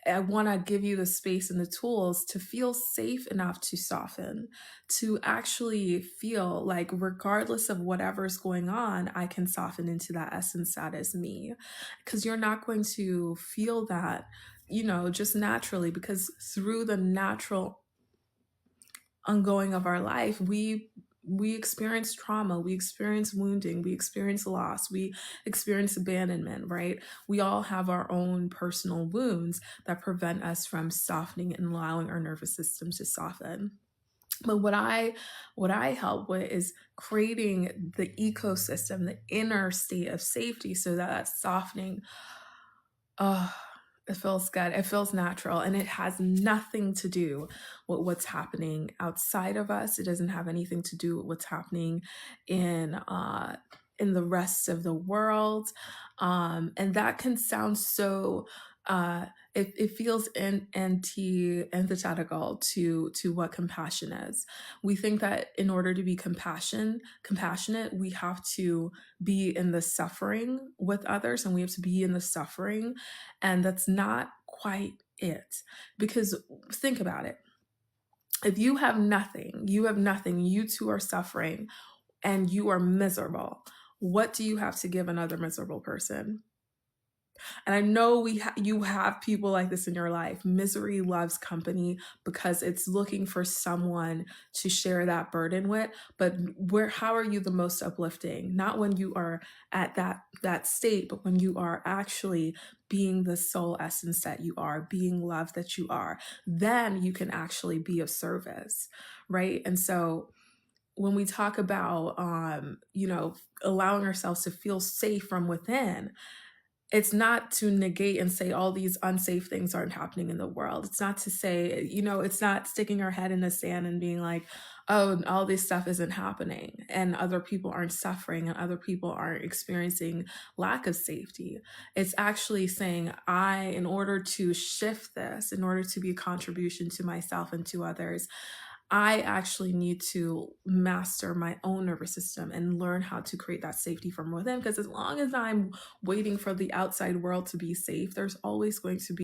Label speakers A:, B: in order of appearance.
A: I want to give you the space and the tools to feel safe enough to soften, to actually feel like, regardless of whatever's going on, I can soften into that essence that is me. Because you're not going to feel that, just naturally, because through the natural ongoing of our life, we experience trauma, we experience wounding, we experience loss, we experience abandonment, right? We all have our own personal wounds that prevent us from softening and allowing our nervous system to soften. But what I help with is creating the ecosystem, the inner state of safety, so that that softening, oh, it feels good. It feels natural, and it has nothing to do with what's happening outside of us. It doesn't have anything to do with what's happening in the rest of the world. And that can sound so. It feels antithetical to what compassion is. We think that in order to be compassionate, we have to be in the suffering with others, and we have to be in the suffering, and that's not quite it. Because think about it. If you have nothing, you too are suffering, and you are miserable. What do you have to give another miserable person? And I know you have people like this in your life. Misery loves company because it's looking for someone to share that burden with. But how are you the most uplifting? Not when you are at that state, but when you are actually being the soul essence that you are, being love that you are. Then you can actually be of service, right? And so when we talk about allowing ourselves to feel safe from within, it's not to negate and say all these unsafe things aren't happening in the world. It's not to say, it's not sticking our head in the sand and being like, oh, all this stuff isn't happening and other people aren't suffering and other people aren't experiencing lack of safety. It's actually saying, in order to shift this, in order to be a contribution to myself and to others, I actually need to master my own nervous system and learn how to create that safety from within. Because as long as I'm waiting for the outside world to be safe, there's always going to be